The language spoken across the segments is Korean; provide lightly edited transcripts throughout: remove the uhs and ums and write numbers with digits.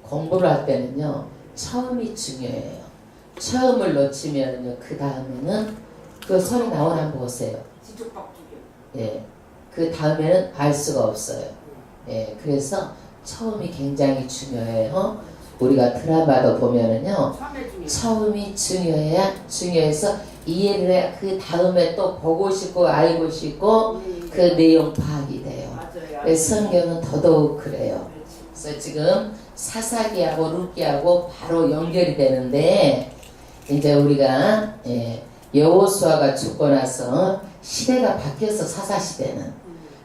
공부를 할 때는요, 처음이 중요해요. 처음을 놓치면요, 그 다음에는 그 소리 나오나 한번 보세요. 예, 그 다음에는 알 수가 없어요. 예, 그래서 처음이 굉장히 중요해요. 우리가 드라마도 보면은요, 처음이 중요해서 이해를 해야 그 다음에 또 보고 싶고 알고 싶고 그 내용 파악이 돼요. 그래서 성경은 더더욱 그래요. 그래서 지금 사사기하고 룻기하고 바로 연결이 되는데, 이제 우리가 여호수아가 죽고 나서 시대가 바뀌었어, 사사시대는.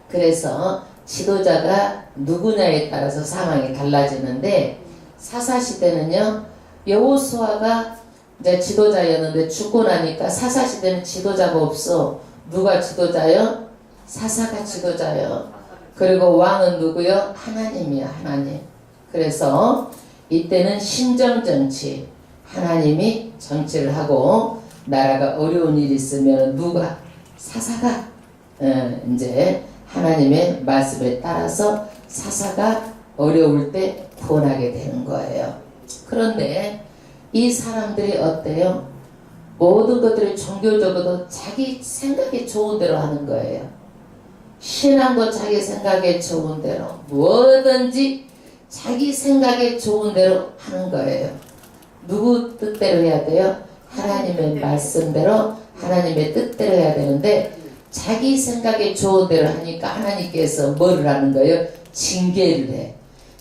그래서 지도자가 누구냐에 따라서 상황이 달라지는데, 사사시대는요, 여호수아가 이제 지도자였는데 죽고 나니까 사사시대는 지도자가 없어. 누가 지도자요? 사사가 지도자요. 그리고 왕은 누구요? 하나님이야, 하나님. 그래서 이때는 신정정치, 하나님이 정치를 하고, 나라가 어려운 일이 있으면 누가? 사사가 이제 하나님의 말씀에 따라서 사사가 어려울 때 구원하게 되는 거예요. 그런데 이 사람들이 어때요? 모든 것들이 종교적으로 자기 생각에 좋은 대로 하는 거예요. 신앙도 자기 생각에 좋은 대로, 뭐든지 자기 생각에 좋은 대로 하는 거예요. 누구 뜻대로 해야 돼요? 하나님의 말씀대로, 하나님의 뜻대로 해야 되는데, 자기 생각에 좋은 대로 하니까 하나님께서 뭐를 하는 거예요? 징계를 해.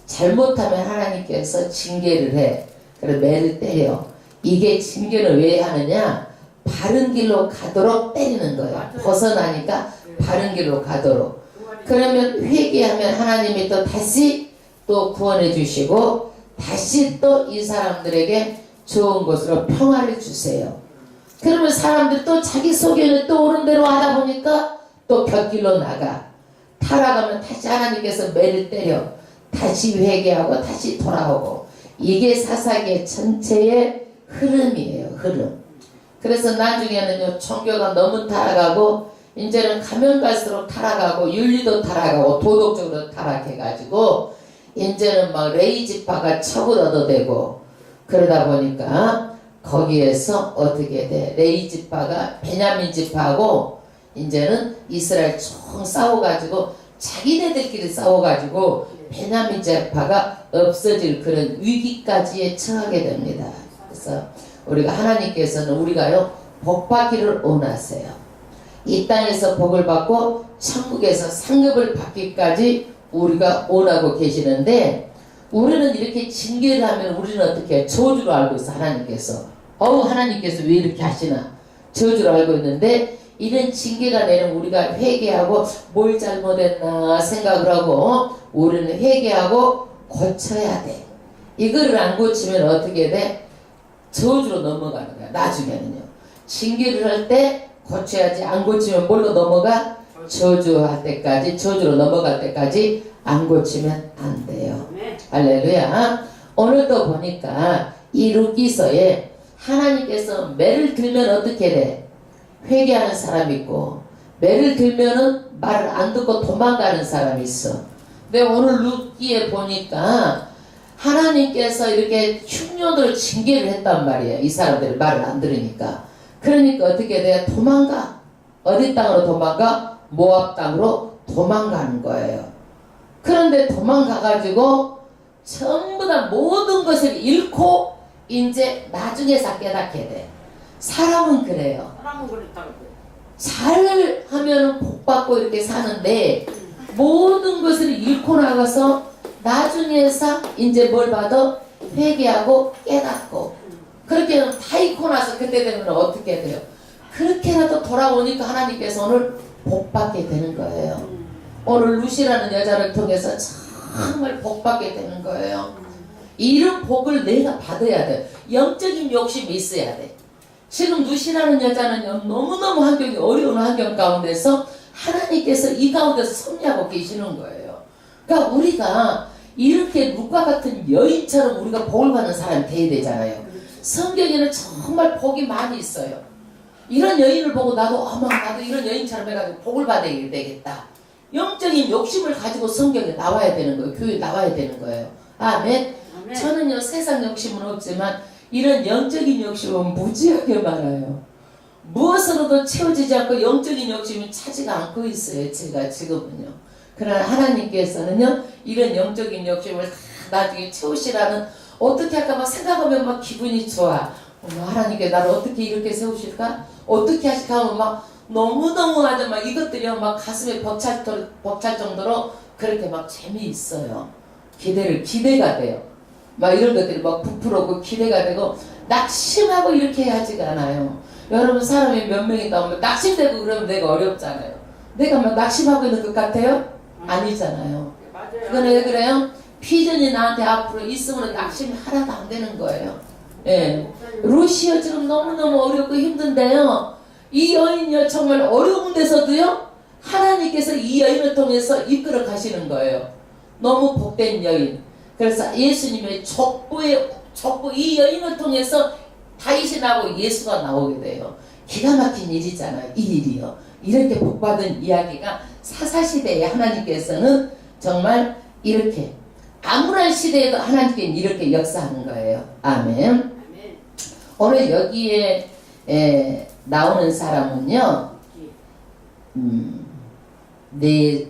잘못하면 하나님께서 징계를 해. 그래서 매를 때려. 이게 징계를 왜 하느냐? 바른 길로 가도록 때리는 거예요. 벗어나니까 바른 길로 가도록. 그러면 회개하면 하나님이 또 다시 또 구원해 주시고, 다시 또 이 사람들에게 좋은 것으로 평화를 주세요. 그러면 사람들이 또 자기 속에는 또 옳은 대로 하다 보니까 또 곁길로 나가. 타락하면 다시 하나님께서 매를 때려. 다시 회개하고 다시 돌아오고. 이게 사사기의 전체의 흐름이에요. 흐름. 그래서 나중에는요, 종교가 너무 타락하고, 이제는 가면 갈수록 타락하고, 윤리도 타락하고, 도덕적으로 타락해가지고, 이제는 막 레이지파가 척을 얻어대고, 그러다 보니까 거기에서 어떻게 돼? 레이지파가 베냐민 지파하고 이제는 이스라엘 총 싸워가지고 자기네들끼리 싸워가지고 베냐민 지파가 없어질 그런 위기까지에 처하게 됩니다. 그래서 우리가 하나님께서는 우리가요, 복받기를 원하세요. 이 땅에서 복을 받고 천국에서 상급을 받기까지 우리가 원하고 계시는데, 우리는 이렇게 징계를 하면 우리는 어떻게 저주로 알고 있어. 하나님께서 하나님께서 왜 이렇게 하시나 저주로 알고 있는데, 이런 징계가 내는 우리가 회개하고 뭘 잘못했나 생각을 하고 우리는 회개하고 고쳐야 돼. 이거를 안 고치면 어떻게 돼? 저주로 넘어가는 거야. 나중에는요, 징계를 할 때 고쳐야지. 안 고치면 뭘로 넘어가? 저주할 때까지, 저주로 넘어갈 때까지 안 고치면 안 돼요. 할렐루야. 오늘도 보니까 이 룻기서에 하나님께서 매를 들면 어떻게 돼? 회개하는 사람이 있고, 매를 들면은 말을 안 듣고 도망가는 사람이 있어. 근데 오늘 룻기에 보니까 하나님께서 이렇게 흉년으로 징계를 했단 말이에요. 이 사람들이 말을 안 들으니까. 그러니까 어떻게 돼? 도망가. 어디 땅으로 도망가? 모압 땅으로 도망가는 거예요. 그런데 도망가가지고 전부 다 모든 것을 잃고 이제 나중에서 깨닫게 돼. 사람은 그래요. 잘하면 복받고 이렇게 사는데 모든 것을 잃고 나가서 나중에서 이제 뭘 받아? 회개하고 깨닫고. 그렇게 다 잃고 나서 그때 되면 어떻게 돼요? 그렇게라도 돌아오니까 하나님께서 오늘 복받게 되는 거예요. 오늘 루시라는 여자를 통해서 정말 복받게 되는 거예요. 이런 복을 내가 받아야 돼. 영적인 욕심이 있어야 돼. 지금 루시라는 여자는 너무너무 환경이 어려운 환경 가운데서 하나님께서 이 가운데서 섭리하고 계시는 거예요. 그러니까 우리가 이렇게 룻과 같은 여인처럼 우리가 복을 받는 사람이 돼야 되잖아요. 성경에는 정말 복이 많이 있어요. 이런 여인을 보고 나도 이런 여인처럼 해가지고 복을 받아야 되겠다. 영적인 욕심을 가지고 성경에 나와야 되는 거예요. 교회에 나와야 되는 거예요. 아멘. 저는요 세상 욕심은 없지만 이런 영적인 욕심은 무지하게 많아요. 무엇으로도 채워지지 않고 영적인 욕심이 차지가 않고 있어요. 제가 지금은요. 그러나 하나님께서는요 이런 영적인 욕심을 다 나중에 채우시라는, 어떻게 할까 막 생각하면 막 기분이 좋아. 하나님께 나를 어떻게 이렇게 세우실까? 어떻게 하실까 하면 막 너무너무 아주 막 이것들이 막 가슴에 벅찰 정도로 그렇게 막 재미있어요. 기대가 돼요. 막 이런 것들이 막 부풀어오고 기대가 되고, 낙심하고 이렇게 하지가 않아요. 여러분 사람이 몇 명 있다 보면 낙심되고 그러면 내가 어렵잖아요. 내가 막 낙심하고 있는 것 같아요? 아니잖아요. 그건 왜 그래요? 비전이 나한테 앞으로 있으면 낙심이 하나도 안 되는 거예요. 예. 루시아 지금 너무너무 어렵고 힘든데요. 이 여인이요 정말 어려운 데서도요 하나님께서 이 여인을 통해서 이끌어 가시는 거예요. 너무 복된 여인. 그래서 예수님의 족보 이 여인을 통해서 다윗이 나오고 예수가 나오게 돼요. 기가 막힌 일이잖아요. 이 일이요. 이렇게 복받은 이야기가 사사시대에 하나님께서는 정말 이렇게 아무런 시대에도 하나님께는 이렇게 역사하는 거예요. 아멘. 오늘 여기에 나오는 사람은요,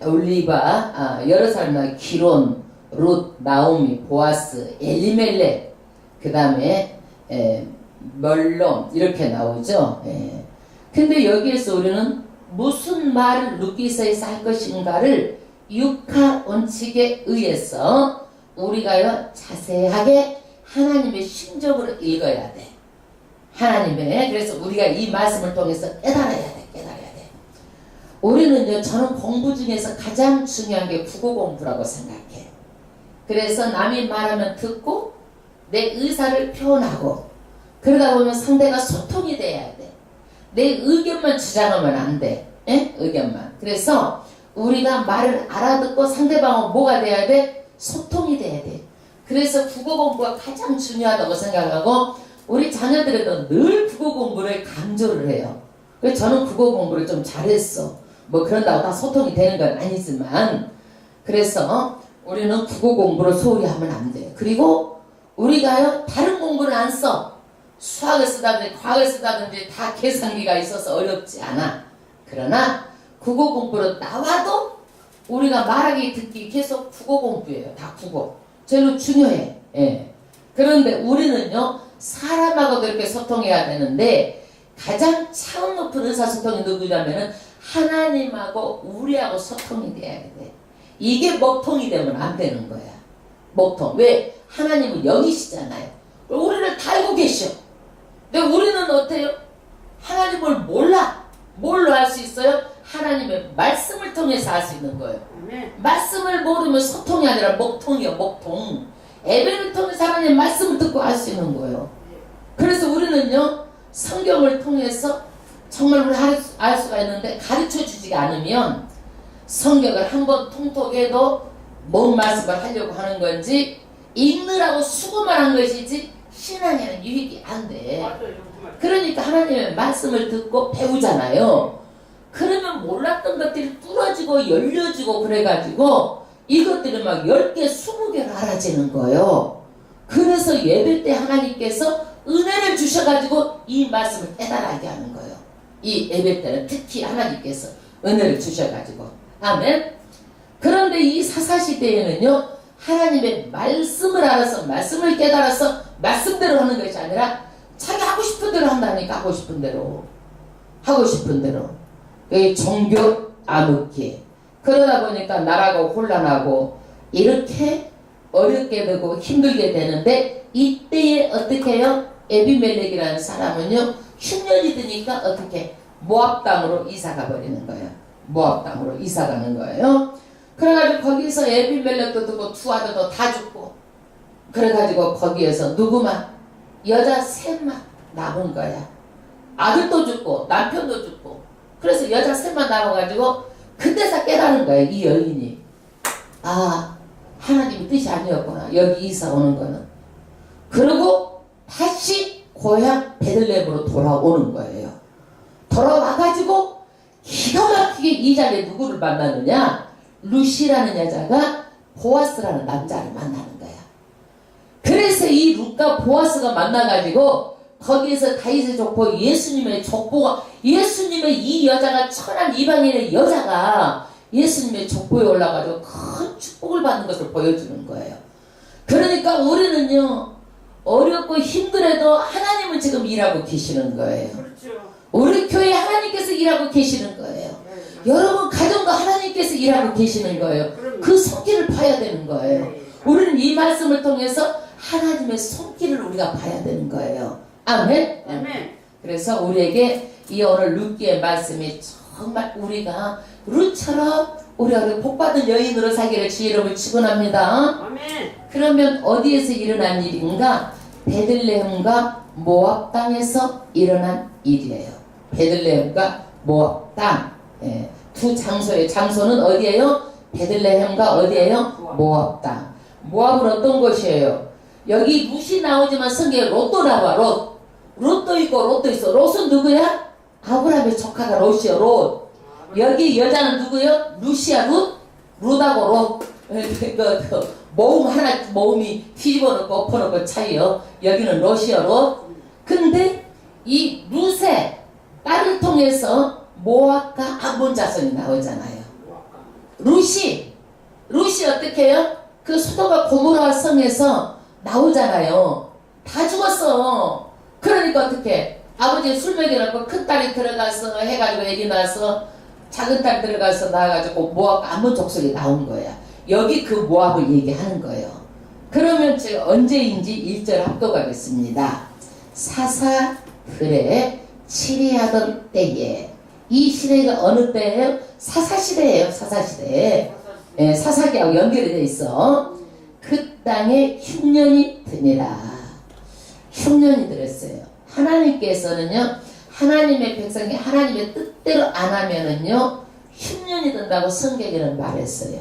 올리바, 여러 사람, 기론, 룻, 나오미, 보아스, 엘리멜렉, 그 다음에 멀론 이렇게 나오죠. 근데 여기에서 우리는 무슨 말을 루키서에서 할 것인가를 육하 원칙에 의해서 우리가요 자세하게 하나님의 심정으로 읽어야 돼. 하나님의, 그래서 우리가 이 말씀을 통해서 깨달아야 돼. 우리는요, 저는 공부 중에서 가장 중요한 게 국어 공부라고 생각해. 그래서 남이 말하면 듣고 내 의사를 표현하고, 그러다 보면 상대가 소통이 돼야 돼. 내 의견만 주장하면 안 돼. 의견만. 그래서 우리가 말을 알아듣고 상대방은 뭐가 돼야 돼? 소통이 돼야 돼. 그래서 국어 공부가 가장 중요하다고 생각하고 우리 자녀들에도 늘 국어 공부를 강조를 해요. 그래서 저는 국어 공부를 좀 잘했어. 뭐 그런다고 다 소통이 되는 건 아니지만, 그래서 우리는 국어 공부를 소홀히 하면 안 돼요. 그리고 우리가요 다른 공부는 안 써. 수학을 쓰다든지 과학을 쓰다든지 다 계산기가 있어서 어렵지 않아. 그러나 국어 공부로 나와도 우리가 말하기 듣기 계속 국어 공부예요. 다 국어. 제일 중요해. 그런데 우리는요 사람하고도 이렇게 소통해야 되는데, 가장 차원 높은 의사소통이 누구냐면은 하나님하고 우리하고 소통이 돼야 돼. 이게 먹통이 되면 안 되는 거야. 먹통. 왜? 하나님은 영이시잖아요. 우리를 다 알고 계셔. 근데 우리는 어때요? 하나님을 몰라. 뭘로 알 수 있어요? 하나님의 말씀을 통해서 알 수 있는 거예요. 말씀을 모르면 소통이 아니라 먹통이요. 먹통. 예배를 통해서 하나님의 말씀을 듣고 알 수 있는 거예요. 그래서 우리는요 성경을 통해서 정말 우리 알 수가 있는데, 가르쳐 주지가 않으면 성경을 한번 통독해도 뭔 말씀을 하려고 하는 건지 읽느라고 수고만 한 것이지 신앙에는 유익이 안 돼. 그러니까 하나님의 말씀을 듣고 배우잖아요. 그러면 몰랐던 것들이 뚫어지고 열려지고 그래가지고 이것들이 막 10개 20개로 알아지는 거예요. 그래서 예배 때 하나님께서 은혜를 주셔가지고 이 말씀을 깨달아게 하는 거예요. 이 예배 때는 특히 하나님께서 은혜를 주셔가지고. 아멘. 그런데 이 사사시대에는요 하나님의 말씀을 알아서 말씀을 깨달아서 말씀대로 하는 것이 아니라 자기 하고 싶은 대로 한다니까. 하고 싶은 대로 이 종교 암흑기. 그러다 보니까 나라가 혼란하고 이렇게 어렵게 되고 힘들게 되는데, 이때에 어떻게 해요? 에비멜렉이라는 사람은요 흉년이 드니까 어떻게 모압 땅으로 이사가 버리는 거예요. 모압 땅으로 이사 가는 거예요. 그래가지고 거기서 에비멜렉도 듣고 두 아들도 다 죽고, 그래가지고 거기에서 누구만? 여자 셋만 남은 거야. 아들도 죽고 남편도 죽고. 그래서 여자 셋만 남아가지고 그때서 깨달은 거예요. 이 여인이. 아, 하나님의 뜻이 아니었구나. 여기 이사 오는 거는. 그리고 다시 고향 베들레헴으로 돌아오는 거예요. 돌아와가지고 기가 막히게 이 자리에 누구를 만나느냐? 루시라는 여자가 보아스라는 남자를 만나는 거야. 루스가 보아스가 만나가지고 거기에서 다윗의 족보 예수님의 족보가 예수님의 이 여자가 천한 이방인의 여자가 예수님의 족보에 올라가지고 큰 축복을 받는 것을 보여주는 거예요. 그러니까 우리는요 어렵고 힘들어도 하나님은 지금 일하고 계시는 거예요. 그렇죠. 우리 교회 하나님께서 일하고 계시는 거예요. 여러분 가정도 하나님께서 일하고 계시는 거예요. 그 손길을 봐야 되는 거예요. 우리는 이 말씀을 통해서 하나님의 손길을 우리가 봐야 되는 거예요. 아멘. 아멘. 그래서 우리에게 이 오늘 룻기의 말씀이 정말 우리가 룻처럼 우리가 복받은 여인으로 살기를 주의 이름을 축원합니다. 아멘. 그러면 어디에서 일어난 일인가? 베들레헴과 모압 땅에서 일어난 일이에요. 베들레헴과 모압 땅. 예, 두 장소의 장소는 어디예요? 베들레헴과 어디예요? 모압 땅. 모압은 어떤 곳이에요? 여기 룻이 나오지만 성경에 롯도 나와. 롯도 있고 롯도 있어. 롯은 누구야? 아브라함의 조카가 롯이야. 롯. 여기 여자는 누구요? 룻이야. 룻하고 롯. 모음 하나 모음이 뒤집어놓고 엎어놓고 차이요. 여기는 롯이야. 롯. 근데 이 룻의 딸을 통해서 모압과 암몬 자손이 나오잖아요. 룻이 어떻게 해요? 그 소돔과 고모라 성에서 나오잖아요. 다 죽었어. 그러니까 어떻게 아버지 술 먹여놓고 큰 딸이 들어가서 해가지고 애기 낳아서 작은 딸 들어가서 나와가지고 모압과 암몬 족속이 나온 거야. 여기 그 모압을 얘기하는 거예요. 그러면 제가 언제인지 1절 합독하겠습니다. 사사들에 치리하던 때에 이 시대가 어느 때예요? 사사시대예요. 사사시대. 예, 사사기하고 연결이 돼 있어. 그 땅에 흉년이 드니라. 흉년이 들었어요. 하나님께서는요 하나님의 백성이 하나님의 뜻대로 안 하면은요 흉년이 든다고 성경에는 말했어요.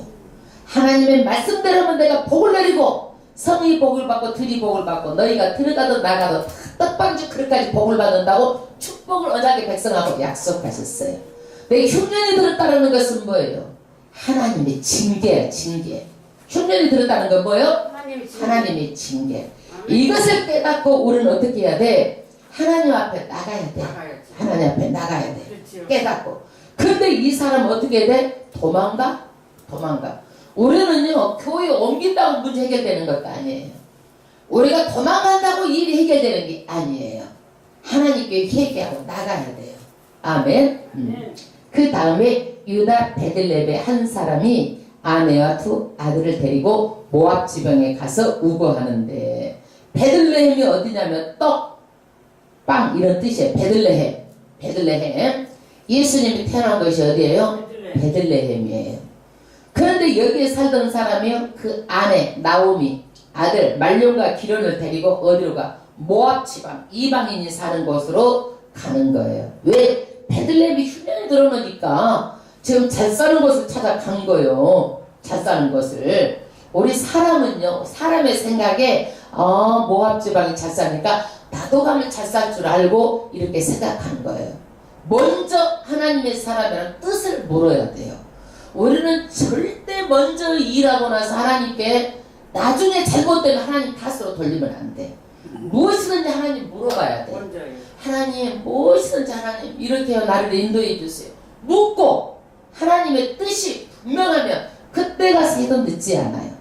하나님의 말씀대로면 내가 복을 내리고 성이 복을 받고 들이 복을 받고 너희가 들어가도 나가도 떡방주 그릇까지 복을 받는다고 축복을 언약의 백성하고 약속하셨어요. 근데 흉년이 들었다는 것은 뭐예요? 하나님의 징계야. 징계. 흉년이 들었다는 건 뭐예요? 하나님의 징계. 이것을 깨닫고 우리는 어떻게 해야 돼? 하나님 앞에 나가야 돼. 하나님 앞에 나가야 돼. 그렇죠. 깨닫고. 근데 이 사람은 어떻게 돼? 도망가. 우리는요 교회 옮긴다고 문제 해결되는 것도 아니에요. 우리가 도망간다고 일이 해결되는 게 아니에요. 하나님께 회개하고 나가야 돼요. 아멘. 그 다음에 유다 베들레헴의 한 사람이 아내와 두 아들을 데리고 모압 지방에 가서 우거하는데 베들레헴이 어디냐면 떡, 빵 이런 뜻이에요. 베들레헴. 예수님이 태어난 것이 어디예요? 베들레헴이에요. 그런데 여기에 살던 사람이요 그 아내 나오미 아들 말론과 기련을 데리고 어디로 가? 모압 지방 이방인이 사는 곳으로 가는 거예요. 왜? 베들레헴이 흉년이 들어오니까 지금 잘 사는 곳을 찾아간 거예요. 잘 사는 곳을. 우리 사람은요 사람의 생각에 모압 지방이 잘 사니까 나도 가면 잘 살 줄 알고 이렇게 생각하는 거예요. 먼저 하나님의 사람이라는 뜻을 물어야 돼요. 우리는 절대 먼저 일하고 나서 하나님께 나중에 잘못되면 하나님 탓으로 돌리면 안 돼. 무엇이든지 하나님 물어봐야 돼. 하나님 무엇이든지 하나님 이렇게요 나를 인도해 주세요. 묻고 하나님의 뜻이 분명하면 그때 가서 해도 늦지 않아요.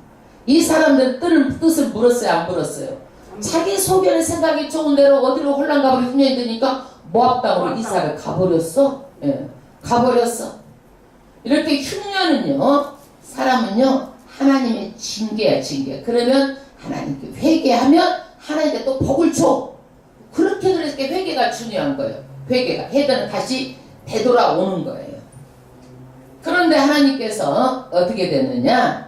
이 사람들은 뜻을 물었어요 안 물었어요? 자기 소견의 생각이 좋은 대로 어디로 홀랑가버리 흉년이 드니까 모압 땅으로 이사를 가버렸어. 예, 가버렸어. 이렇게 흉년은요 사람은요 하나님의 징계야 징계. 그러면 하나님께 회개하면 하나님께 또 복을 줘. 그렇게 그렇게 회개가 중요한 거예요. 회개가 해도는 다시 되돌아오는 거예요. 그런데 하나님께서 어떻게 됐느냐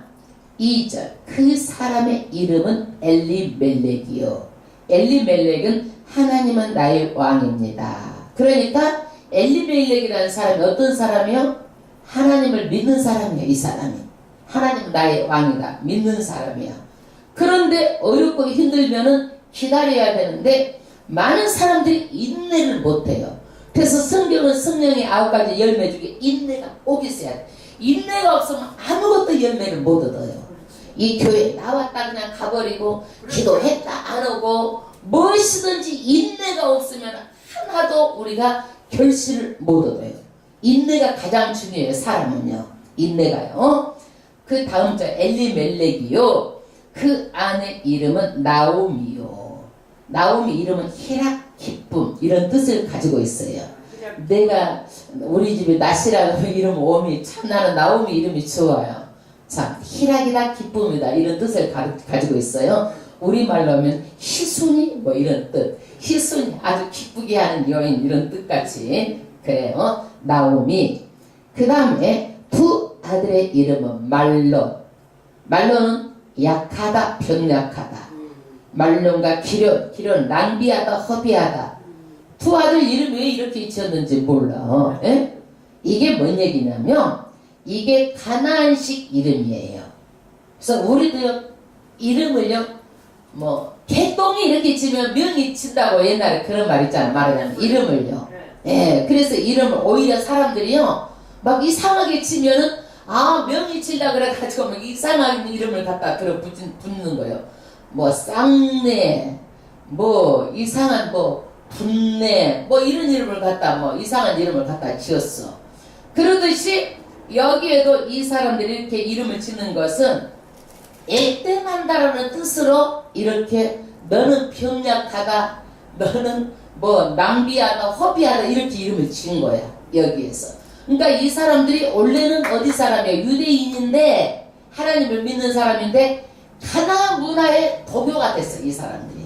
2절 그 사람의 이름은 엘리멜렉이요. 엘리멜렉은 하나님은 나의 왕입니다. 그러니까 엘리멜렉이라는 사람이 어떤 사람이요? 하나님을 믿는 사람이에요. 이 사람이 하나님은 나의 왕이다 믿는 사람이야. 그런데 어렵고 힘들면은 기다려야 되는데 많은 사람들이 인내를 못해요. 그래서 성경은 성령의 9가지 열매 중에 인내가 꼭 있어야 돼. 인내가 없으면 아무것도 열매를 못 얻어요. 이 교회 나왔다 그냥 가버리고 기도했다 안 오고 무엇이든지 인내가 없으면 하나도 우리가 결실을 못 얻어요. 인내가 가장 중요해요. 사람은요. 인내가요. 그 다음 절 엘리멜렉이요. 그 아내 이름은 나오미요. 나오미 이름은 희락, 기쁨 이런 뜻을 가지고 있어요. 내가 우리 집에 나시라고 이름 오미 참 나는 나오미 이름이 좋아요. 참 희락이다 기쁨이다 이런 뜻을 가지고 있어요. 우리말로 하면 희순이 뭐 이런 뜻. 희순이 아주 기쁘게 하는 여인 이런 뜻같이 그래요. 나오미. 그 다음에 두 아들의 이름은 말론. 말론은 약하다 병약하다. 말론과 기련 낭비하다 허비하다. 두 아들 이름이 왜 이렇게 지었는지 몰라. 에? 이게 뭔 얘기냐면 이게 가나안식 이름이에요. 그래서 우리도 이름을요 뭐 개똥이 이렇게 지면 명이 친다고 옛날에 그런 말 있잖아. 말하자면 이름을요. 예, 그래서 이름을 오히려 사람들이요 막 이상하게 치면은 아 명이 칠라 그래가지고 막 이상한 이름을 갖다 붙는 거예요. 뭐 쌍내 뭐 이상한 뭐 분내 뭐 이런 이름을 갖다 뭐 이상한 이름을 갖다 지었어. 그러듯이 여기에도 이 사람들이 이렇게 이름을 짓는 것은 애땜한다라는 뜻으로 이렇게 너는 병약하다 너는 뭐 낭비하다 허비하다 이렇게 이름을 지은 거야. 여기에서. 그러니까 이 사람들이 원래는 어디 사람이에요? 유대인인데 하나님을 믿는 사람인데 가나안 문화의 동요가 됐어. 이 사람들이.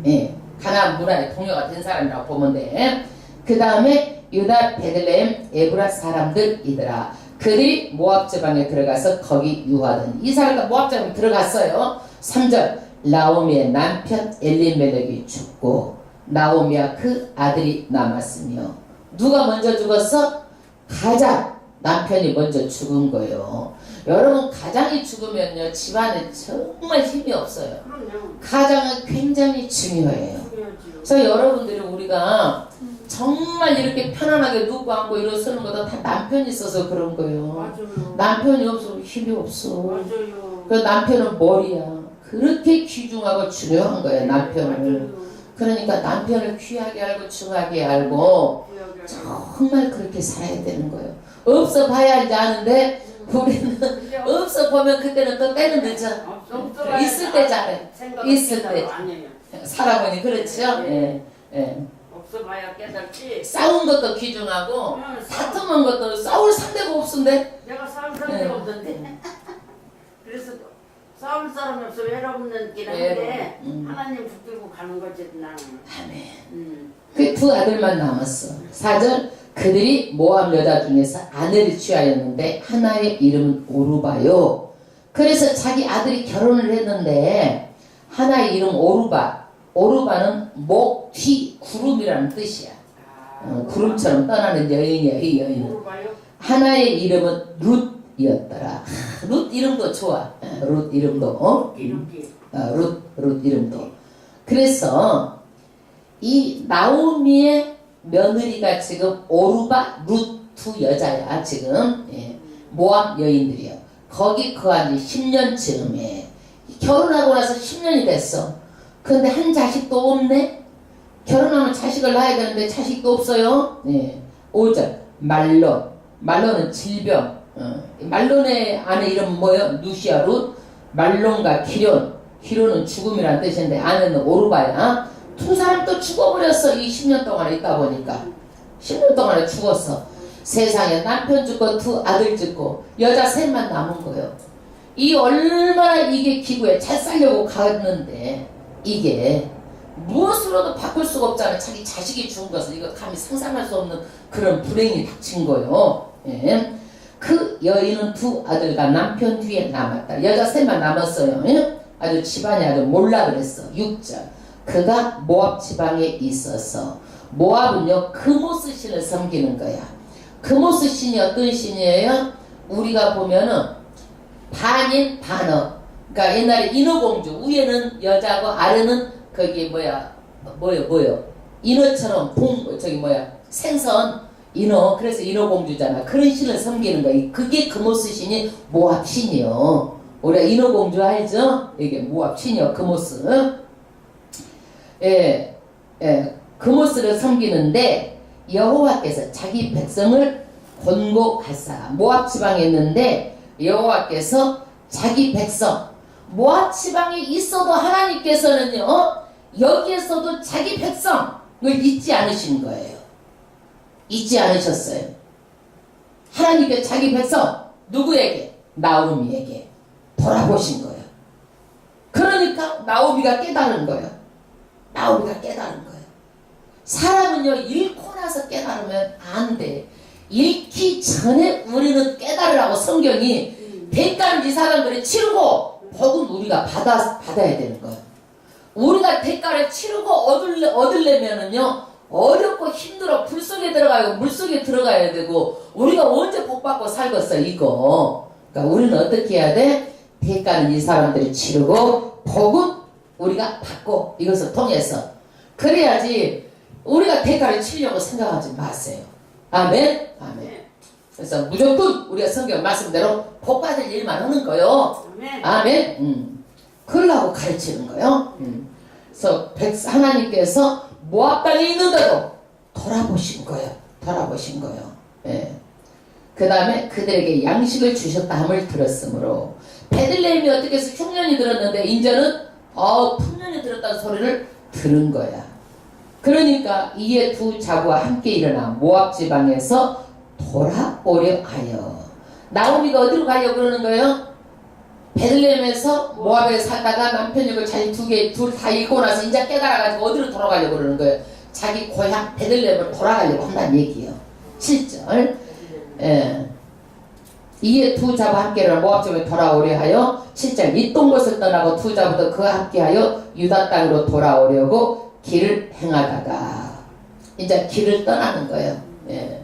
예, 가나안 문화의 동요가 된 사람이라고 보면 돼. 그 다음에 유다 베들레헴 에브라 사람들이더라. 그들이 모압 지방에 들어가서 거기 유하던. 이 사람과 모압 지방에 들어갔어요. 3절 나오미의 남편 엘리멜렉이 죽고 나오미와 그 아들이 남았으며. 누가 먼저 죽었어? 가장 남편이 먼저 죽은 거예요. 여러분 가장이 죽으면요 집안에 정말 힘이 없어요. 가장은 굉장히 중요해요. 그래서 여러분들이 우리가 정말 이렇게 편안하게 누구 안고 일어서는 것도 다 남편이 있어서 그런 거예요. 맞아요. 남편이 없으면 힘이 없어. 맞아요. 그 남편은 머리야. 그렇게 귀중하고 중요한 거예요. 남편을. 맞아요. 그러니까 남편을 귀하게 알고 중하게 알고 정말 그렇게 살아야 되는 거예요. 없어 봐야 이제 아는데 우리는 없어 보면 그때는 또 때는 늦어. 있을 때 잘해. 있을 때 살아보니 그렇죠. 예, 예. 없어봐야 깨닫지. 싸운 것도 귀중하고 다투는 것도 싸울 상대가 없은데. 내가 싸울 상대가 없는데. 그래서 싸울 사람이 없어 외롭는 길 한데 하나님 붙들고 가는 거지 나는. 아멘. 그 두 아들만 남았어. 4절 그들이 모압 여자 중에서 아내를 취하였는데 하나의 이름은 오르바요. 그래서 자기 아들이 결혼을 했는데 하나의 이름 오르바. 오르바는 목, 뒤, 구름이라는 뜻이야. 구름처럼 떠나는 여인이야. 이 여인은. 오르바요? 하나의 이름은 룻이었더라. 룻 이름도 좋아. 룻 이름도. 룻 이름도. 그래서 이 나오미의 며느리가 지금 오르바 룻 두 여자야. 지금 모압 여인들이요. 거기 거한 지 10년쯤에 결혼하고 나서 10년이 됐어. 근데 한 자식도 없네. 결혼하면 자식을 낳아야 되는데 자식도 없어요. 5절 말론은 질병. 말론의 아내 이름은 뭐예요? 누시아 룻. 말론과 기련은 죽음이라는 뜻인데 아내는 오르바야. 두 사람 또 죽어버렸어. 이 10년 동안에 있다 보니까 10년 동안에 죽었어. 세상에 남편 죽고 두 아들 죽고 여자 셋만 남은 거예요. 이 얼마나 이게 기구에 잘 살려고 갔는데 이게 무엇으로도 바꿀 수가 없잖아요. 자기 자식이 죽은 것을 이거 감히 상상할 수 없는 그런 불행이 닥친 거예요. 예. 그 여인은 두 아들과 남편 뒤에 남았다. 여자 셋만 남았어요. 예? 아주 집안이 아주 몰라 그랬어. 6절 그가 모압 지방에 있어서 모압은요 그모스 신을 섬기는 거야. 그모스 신이 어떤 신이에요? 우리가 보면은 반인 반어. 그러니까 옛날에 인어공주 위에는 여자고 아래는 거기 뭐요 인어처럼 생선 인어. 그래서 인어공주잖아. 그런 신을 섬기는 거야. 그게 그모스 신이 모압 신이요. 우리가 인어공주 알죠? 이게 모압 처녀 그모스. 그모스를 섬기는데 여호와께서 자기 백성을 권고하사 모압 지방에 있는데 여호와께서 자기 백성 모압 지방에 있어도 하나님께서는요 여기에서도 자기 백성을 잊지 않으신 거예요. 잊지 않으셨어요. 하나님께 자기 백성 누구에게? 나오미에게 돌아보신 거예요. 그러니까 나오미가 깨달은 거예요. 나오미가 깨달은 거예요. 사람은요 잃고 나서 깨달으면 안 돼. 잃기 전에 우리는 깨달으라고 성경이 대가는 이 사람들이 치르고 복은 우리가 받아야 되는 거예요. 우리가 대가를 치르고 얻으려면은요 어렵고 힘들어 불 속에 들어가고 물 속에 들어가야 되고 우리가 언제 복 받고 살겠어 이거. 그러니까 우리는 어떻게 해야 돼? 대가는 이 사람들이 치르고 복은 우리가 받고 이것을 통해서 그래야지 우리가 대가를 치려고 생각하지 마세요. 아멘? 아멘. 그래서 무조건 우리가 성경 말씀대로 복 받을 일만 하는 거요. 아멘? 그러려고 가르치는 거요. 그래서 하나님께서 모압 땅에 있는데도 돌아보신 거예요. 돌아보신 거예요. 예. 그 다음에 그들에게 양식을 주셨다 함을 들었으므로 베들레헴이 어떻게 해서 흉년이 들었는데 이제는 풍년이 들었다는 소리를 들은 거야. 그러니까 이에 두 자부와 함께 일어나 모압 지방에서 돌아오려 하여. 나오미가 어디로 가려고 그러는 거예요? 베들레헴에서 모압에 살다가 남편육을 자기 둘 다 잃고 나서 이제 깨달아가지고 어디로 돌아가려고 그러는 거예요? 자기 고향 베들레헴을 돌아가려고 한다는 얘기예요. 7절. 예. 이에 두 자부와 함께 일어나 모압 지방에 돌아오려 하여 7절. 있던 곳을 떠나고 두 자부도 그와 함께하여 유다 땅으로 돌아오려고 길을 행하다가 이제 길을 떠나는 거예요. 예.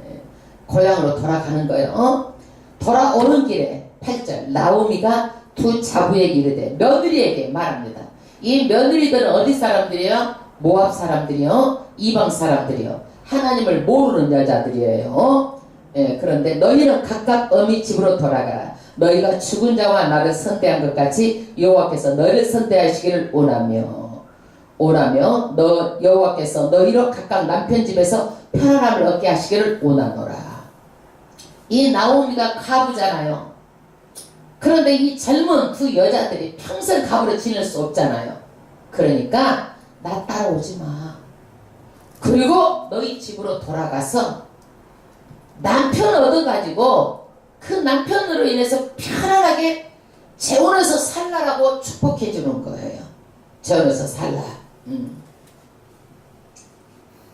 고향으로 돌아가는 거예요. 돌아오는 길에 8절 나오미가 두 자부에게 이르되 며느리에게 말합니다. 이 며느리들은 어디 사람들이에요? 모압 사람들이요, 이방 사람들이요, 하나님을 모르는 여자들이에요. 예, 그런데 너희는 각각 어미 집으로 돌아가라. 너희가 죽은 자와 나를 선대한 것 같이 여호와께서 너희를 선대하시기를 오라며 너 여호와께서 너희로 각각 남편 집에서 편안함을 얻게 하시기를 원하노라. 이 나오미가 가부잖아요. 그런데 이 젊은 두 여자들이 평생 가부로 지낼 수 없잖아요. 그러니까 나 따라오지 마. 그리고 너희 집으로 돌아가서 남편 얻어가지고 그 남편으로 인해서 편안하게 재혼해서 살라라고 축복해 주는 거예요. 재혼해서 살라.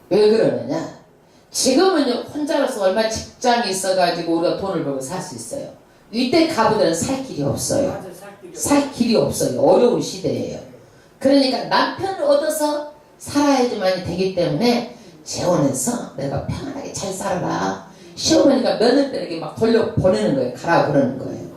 왜 그러느냐? 지금은 혼자로서 얼마 직장이 있어가지고 우리가 돈을 벌고 살 수 있어요. 이때 가부들은 살 길이 없어요. 살 길이 없어요. 어려운 시대예요. 그러니까 남편을 얻어서 살아야지만 되기 때문에 재혼해서 내가 편안하게 잘 살아라. 시어머니가 며느리들에게 막 돌려보내는 거예요. 가라 그러는 거예요.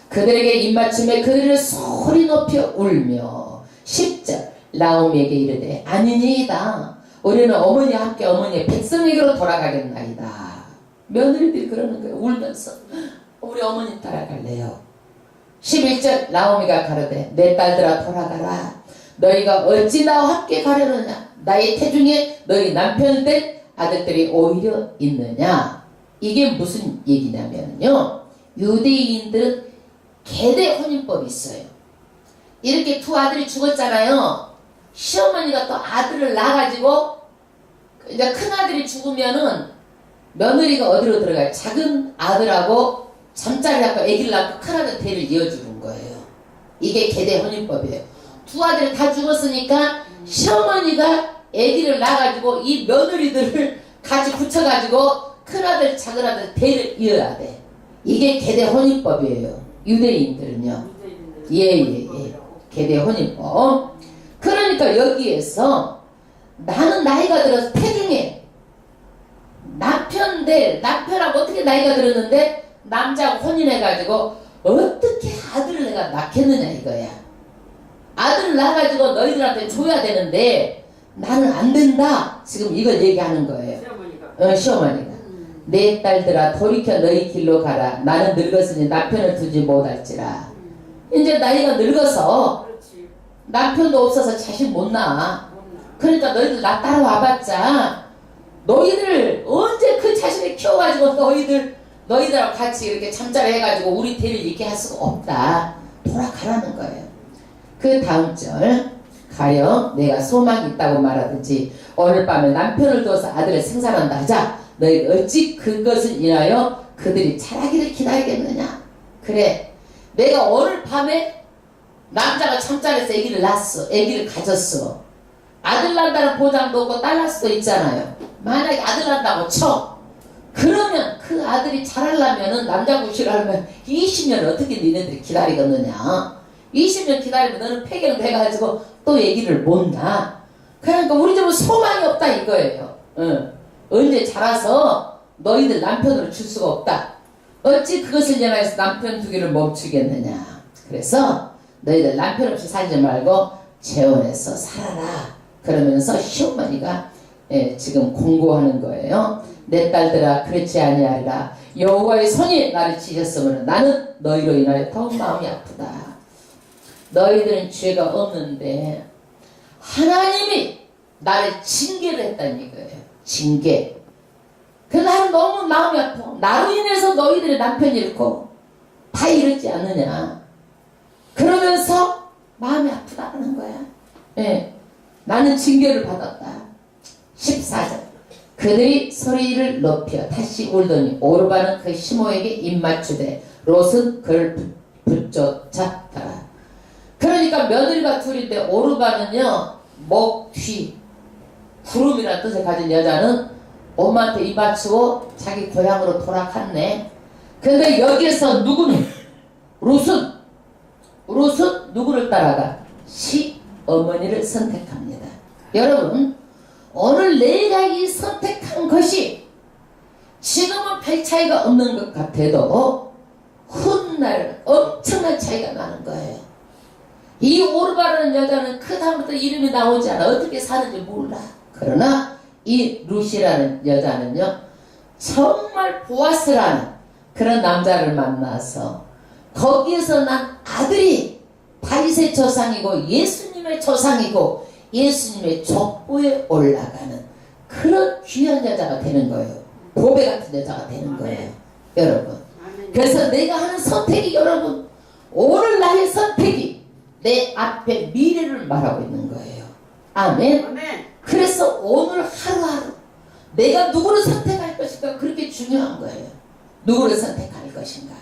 그들에게 입맞춤에 그들을 소리 높여 울며 10절 나오미에게 이르되 아니니이다. 우리는 어머니와 함께 어머니의 백성에게로 돌아가겠나이다. 며느리들이 그러는 거예요. 울면서 우리 어머니 따라갈래요. 11절 나오미가 가로되 내 딸들아 돌아가라. 너희가 어찌 나와 함께 가려느냐. 나의 태중에 너희 남편들 아들들이 오히려 있느냐. 이게 무슨 얘기냐면요, 유대인들은 계대 혼인법이 있어요. 이렇게 두 아들이 죽었잖아요. 시어머니가 또 아들을 낳아가지고 이제 큰 아들이 죽으면은 며느리가 어디로 들어가요? 작은 아들하고 잠자리 낳고 아기를 낳고 큰 아들 대를 이어주는 거예요. 이게 계대 혼인법이에요. 두 아들이 다 죽었으니까 시어머니가 아기를 낳아가지고 이 며느리들을 같이 붙여가지고 큰 아들 작은 아들 대를 이어야 돼. 이게 계대 혼인법이에요. 유대인들은요. 예. 계대 혼인법. 그러니까 여기에서 나는 나이가 들어서 태중에 남편하고 어떻게 나이가 들었는데 남자하고 혼인해가지고 어떻게 아들을 내가 낳겠느냐 이거야. 아들을 낳아가지고 너희들한테 줘야 되는데 나는 안 된다. 지금 이걸 얘기하는 거예요. 시어머니가. 내 딸들아 돌이켜 너희 길로 가라. 나는 늙었으니 남편을 두지 못할지라. 이제 나이가 늙어서 그렇지. 남편도 없어서 자식 못 낳아. 못 나. 그러니까 너희들 나 따라와봤자 너희들 언제 그 자식을 키워가지고 너희들하고 같이 이렇게 잠자리 해가지고 우리 대를 이렇게 할 수가 없다. 돌아가라는 거예요. 그 다음 절 가령 내가 소망이 있다고 말하든지 오늘 밤에 남편을 두어서 아들을 생산한다 하자 너희 어찌 그것을 인하여 그들이 자라기를 기다리겠느냐. 그래 내가 오늘 밤에 남자가 잠자리에서 아기를 낳았어. 아기를 가졌어. 아들 난다는 보장도 없고 딸 날 수도 있잖아요. 만약에 아들 난다고 쳐. 그러면 그 아들이 자라려면은 남자 구실을 하려면 20년 어떻게 니네들이 기다리겠느냐. 20년 기다리면 너는 폐경돼가지고 또 아기를 못 낳아. 그러니까 우리 집은 소망이 없다 이거예요. 언제 자라서 너희들 남편으로 줄 수가 없다. 어찌 그것을 인하여서 남편 두기를 멈추겠느냐. 그래서 너희들 남편 없이 살지 말고 재혼해서 살아라. 그러면서 시어머니가 지금 공고하는 거예요. 내 딸들아 그렇지 아니하리라. 여호와의 손이 나를 치셨으므로 나는 너희로 인하여 더욱 마음이 아프다. 너희들은 죄가 없는데 하나님이 나를 징계를 했다는 이거예요. 징계. 그 나는 너무 마음이 아파. 나로 인해서 너희들의 남편이 잃고 다 잃었지 않느냐. 그러면서 마음이 아프다는 거야. 예. 나는 징계를 받았다. 14절 그들이 소리를 높여 다시 울더니 오르바는 그 시모에게 입맞추되 롯은 그를 붙쫓았더라. 그러니까 며느리가 둘인데 오르바는요 목 뒤 구름이라는 뜻을 가진 여자는 엄마한테 입맞추고 자기 고향으로 돌아갔네. 근데 여기에서 누구는 롯은 누구를 따라가? 시어머니를 선택합니다. 여러분 오늘 내가 이 선택한 것이 지금은 별 차이가 없는 것 같아도 훗날 엄청난 차이가 나는 거예요. 이 오르바라는 여자는 그 다음부터 이름이 나오지 않아. 어떻게 사는지 몰라. 그러나 이 루시라는 여자는요 정말 보아스라는 그런 남자를 만나서 거기에서 난 아들이 다윗의 조상이고 예수님의 조상이고 예수님의 족보에 올라가는 그런 귀한 여자가 되는 거예요. 보배 같은 여자가 되는 거예요. 여러분 그래서 내가 하는 선택이 여러분 오늘 나의 선택이 내 앞에 미래를 말하고 있는 거예요. 아멘. 그래서 오늘 하루하루 내가 누구를 선택할 것인가 그렇게 중요한 거예요. 누구를 선택할 것인가.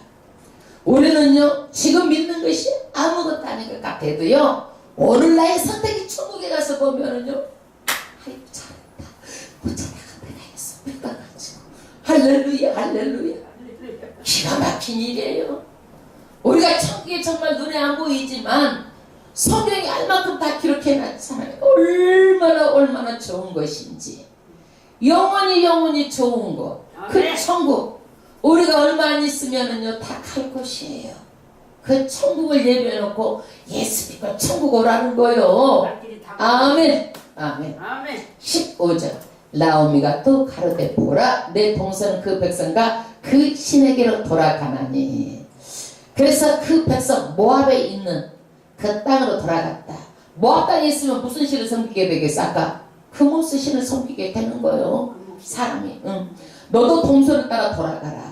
우리는요 지금 믿는 것이 아무것도 아닌 것 같아도요 오늘 나의 선택이 천국에 가서 보면은요 아이고 잘했다. 어쩌다가 내가 했어. 믿어가지고 할렐루야 할렐루야. 기가 막힌 일이에요. 우리가 천국에 정말 눈에 안 보이지만 성경이 알만큼 다 기록해놨잖아요. 얼마나 좋은 것인지 영원히 좋은 것. 그 천국 우리가 얼마 안 있으면은요 다 갈 곳이에요. 그 천국을 예배해놓고 예수 믿고 천국 오라는 거요. 아멘. 아멘. 15절 나오미가 또 가로되 보라 내 동서는 그 백성과 그 신에게로 돌아가나니. 그래서 그 백성 모압에 있는 그 땅으로 돌아갔다. 모압 땅에 있으면 무슨 신을 섬기게 되겠어? 아까 그모스 신을 섬기게 되는 거예요. 사람이. 너도 동서를 따라 돌아가라.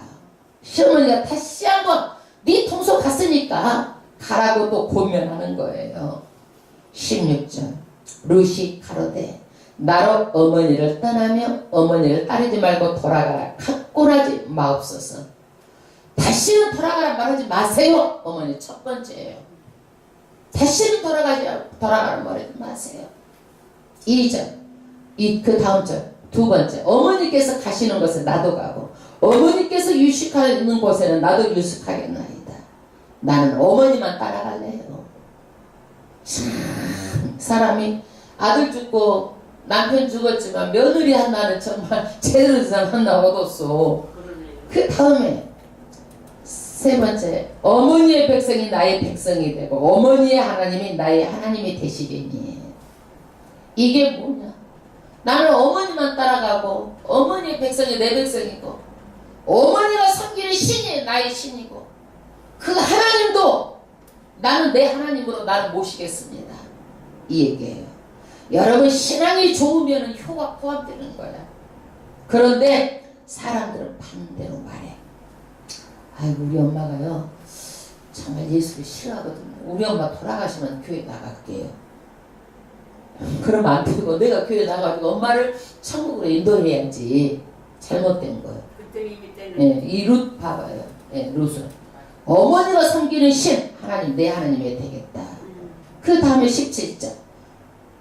시어머니가 다시 한번 네 동서 갔으니까 가라고 또 고면하는 거예요. 16절 룻이 가로되 나로 어머니를 떠나며 어머니를 따르지 말고 돌아가라. 각골하지 마옵소서. 다시는 돌아가라 말하지 마세요. 어머니 첫 번째예요. 다시는 돌아가라 말하지 마세요. 2절 그 다음 절 두 번째 어머니께서 가시는 곳에 나도 가고 어머니께서 유식하는 곳에는 나도 유식하겠나이다. 나는 어머니만 따라갈래요. 참 사람이 아들 죽고 남편 죽었지만 며느리 하나는 정말 제대로 된 사람 하나 얻었어. 그 다음에 세 번째 어머니의 백성이 나의 백성이 되고 어머니의 하나님이 나의 하나님이 되시리니. 이게 뭐냐? 나는 어머니만 따라가고 어머니의 백성이 내 백성이고 어머니가 섬기는 신이 나의 신이고 그 하나님도 나는 내 하나님으로 나를 모시겠습니다. 이 얘기예요. 여러분 신앙이 좋으면 효가 포함되는 거야. 그런데 사람들은 반대로 말해. 아이고 우리 엄마가요 정말 예수를 싫어하거든요. 우리 엄마 돌아가시면 교회 나갈게요. 그러면 안 되고 내가 교회 나가지고 엄마를 천국으로 인도해야지. 잘못된 거예요. 예, 이 룻 봐봐요. 예, 룻은 어머니가 섬기는 신 하나님 내 하나님이 되겠다. 그 다음에 17절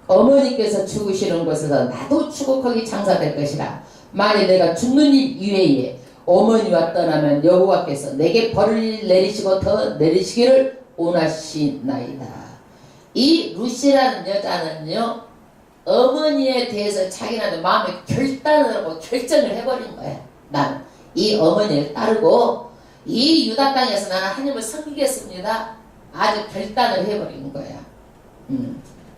어머니께서 죽으시는 곳에서 나도 죽어 거기 장사될 것이라. 만일 내가 죽는 일 이외에 어머니와 떠나면 여호와께서 내게 벌을 내리시고 더 내리시기를 원하시나이다. 이 룻이라는 여자는요 어머니에 대해서 자기네들 마음에 결단을 하고 결정을 해버린 거야. 난 이 어머니를 따르고 이 유다 땅에서 나는 하나님을 섬기겠습니다. 아주 결단을 해버린 거야.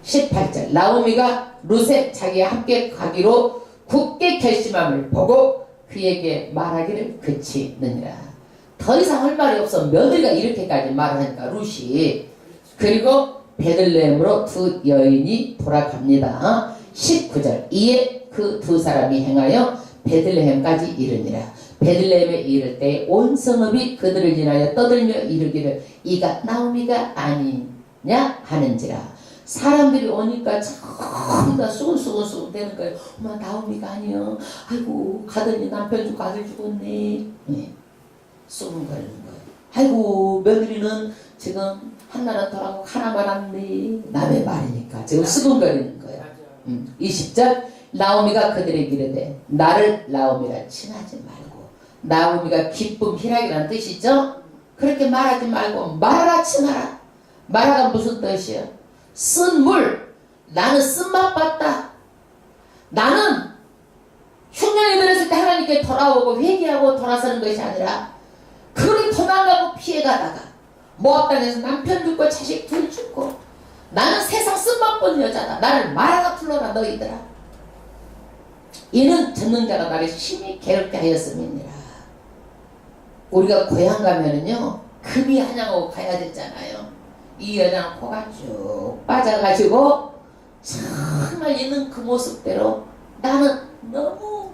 18절 나오미가 룻에 자기와 함께 가기로 굳게 결심함을 보고 그에게 말하기를 그치느니라. 더 이상 할 말이 없어. 며느리가 이렇게까지 말을 하니까 룻이. 그리고 베들레헴으로 두 여인이 돌아갑니다. 19절 이에 그 두 사람이 행하여 베들레헴까지 이르니라. 베들레헴에 이를 때 온 성읍이 그들을 인하여 떠들며 이르기를 이가 나오미가 아니냐 하는지라. 사람들이 오니까 전부 다 수근수근 되는 거예요. 엄마 나오미가 아니야. 아이고 가더니 남편 죽고 아들 죽었네. 네. 수근거리는 거예요. 아이고 며느리는 지금 한나라 돌아가고 하나만 왔네. 남의 말이니까 지금 수근거리는 거예요. 20절 나오미가 그들에게 이르되 나를 나오미라 칭하지 말고. 나오미가 기쁨 희락이라는 뜻이죠. 그렇게 말하지 말고 말하라 칭하라. 말하가 무슨 뜻이야? 쓴 물. 나는 쓴맛 봤다. 나는 흉년이 들었을 때 하나님께 돌아오고 회개하고 돌아서는 것이 아니라 그리 도망가고 피해가다가 모압 땅에서 남편 죽고 자식 둘 죽고 나는 세상 쓴맛 본 여자다. 나를 말하라 불러라 너희들아. 이는 듣는 자가 나를 심히 괴롭게 하였음이니라. 우리가 고향 가면은요 급이 한양하고 가야 되잖아요. 이 여자는 코가 쭉 빠져가지고 정말 있는 그 모습대로 나는 너무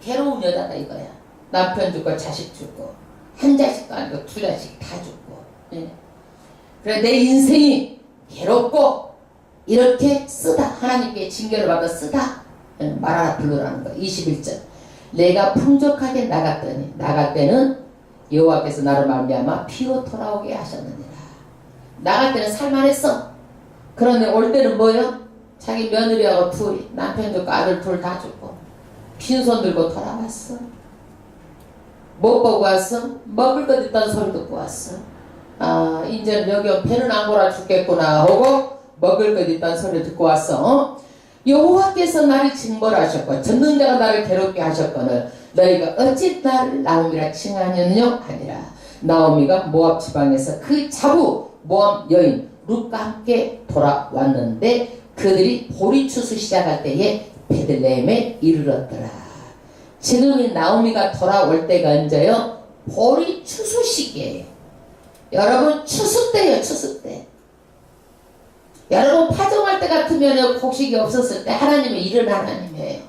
괴로운 여자다 이거야. 남편 죽고 자식 죽고 한 자식도 아니고 두 자식 다 죽고. 예. 그래 내 인생이 괴롭고 이렇게 쓰다. 하나님께 징계를 받아 쓰다. 예. 말하라 불러라는 거. 21절 내가 풍족하게 나갔더니 나갈 때는 여호와께서 나를 말미암아 피고 돌아오게 하셨느니라. 나갈 때는 살만했어. 그런데 올 때는 뭐요? 자기 며느리하고 둘이 남편 죽고 아들 둘 다 죽고 빈손 들고 돌아왔어. 못 보고 왔어? 먹을 것 있다는 소리 듣고 왔어. 아 이제는 여기 배는 안 골아 죽겠구나 하고 먹을 것 있다는 소리 듣고 왔어. 여호와께서 나를 징벌하셨고 전능자가 나를 괴롭게 하셨거늘 너희가 어찌 나를 나오미라 칭하느냐 하니라. 나오미가 모압 지방에서 그 자부 모압 여인 룻과 함께 돌아왔는데 그들이 보리 추수 시작할 때에 베들레헴에 이르렀더라. 지금 이 나오미가 돌아올 때가 언제요? 보리 추수 시기예요. 여러분 추수 때예요. 추수 때. 여러분 파종할 때 같으면 곡식이 없었을 때 하나님은 이런 하나님이에요.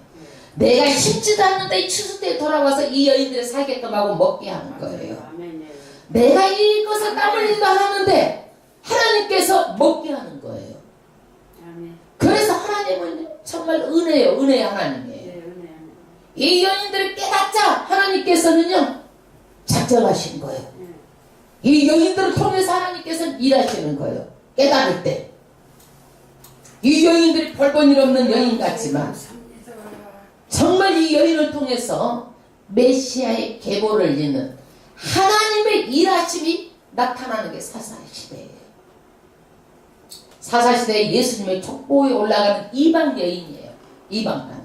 내가 심지도 않는데 이 추수 때에 돌아와서 이 여인들을 살게끔 하고 먹게 하는 거예요. 내가 이것을 땀 흘리도 하는데 하나님께서 먹게 하는 거예요. 그래서 하나님은 정말 은혜예요. 은혜의 하나님이에요. 이 여인들을 깨닫자 하나님께서는요 작정하신 거예요. 이 여인들을 통해서 하나님께서는 일하시는 거예요. 깨달을 때. 이 여인들이 별 본 일 없는 여인 같지만 정말 이 여인을 통해서 메시아의 계보를 잇는 하나님의 일하심이 나타나는 게 사사시대예요. 사사시대에 예수님의 족보에 올라가는 이방 여인이에요. 이방 땅.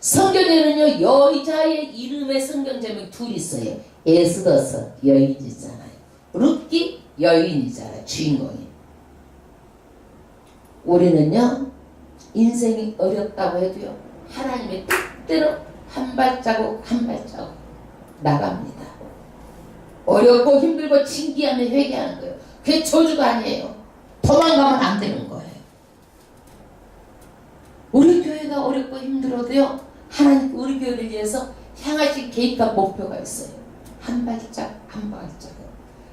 성경에는요 여자의 이름의 성경 제목이 둘 있어요. 에스더서 여인이잖아요. 룻기 여인이잖아요. 주인공이. 우리는요 인생이 어렵다고 해도요 하나님의 뜻대로 한 발자국 한 발자국 나갑니다. 어렵고 힘들고 징기하며 회개하는 거예요. 그게 저주가 아니에요. 도망가면 안 되는 거예요. 우리 교회가 어렵고 힘들어도요, 하나님 우리 교회를 위해서 향하신 계획과 목표가 있어요. 한 발짝 한 발짝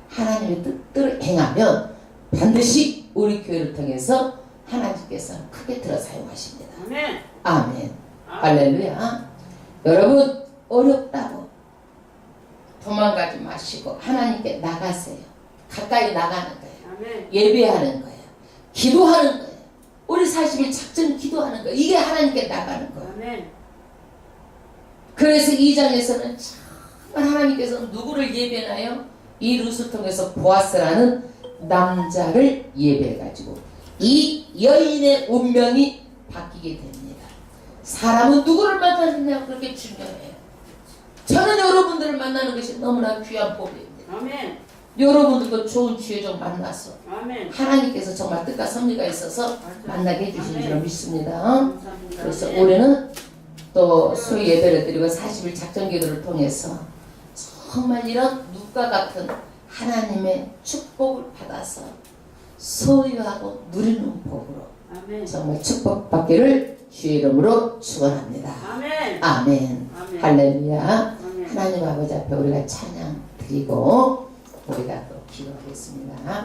하나님의 뜻대로 행하면 반드시 우리 교회를 통해서 하나님께서 크게 들어 사용하십니다. 아멘. 아멘. 할렐루야. 여러분, 어렵다고 도망가지 마시고 하나님께 나가세요. 가까이 나가는 거예요. 아멘. 예배하는 거예요. 기도하는 거예요. 우리 40일 작전 기도하는 거예요. 이게 하나님께 나가는 거예요. 아멘. 그래서 2장에서는 정말 하나님께서 누구를 예배하나요? 이 룻을 통해서 보아스라는 남자를 예배해가지고 이 여인의 운명이 바뀌게 됩니다. 사람은 누구를 만나느냐가 그렇게 중요해요. 저는 여러분들을 만나는 것이 너무나 귀한 법입니다. 아멘. 여러분들도 좋은 기회 좀 만나서 아멘. 하나님께서 정말 뜻과 섭리가 있어서 만나게 해주신 줄 믿습니다. 감사합니다. 그래서 아멘. 올해는 또 수요 예배를 드리고 40일 작전 기도를 통해서 정말 이런 룻과 같은 하나님의 축복을 받아서 소유하고 누리는 복으로 아멘. 정말 축복받기를 주의 이름으로 축원합니다. 아멘. 아멘. 아멘. 할렐루야. 아멘. 하나님 아버지 앞에 우리가 찬양 드리고 우리가 또 기도하겠습니다.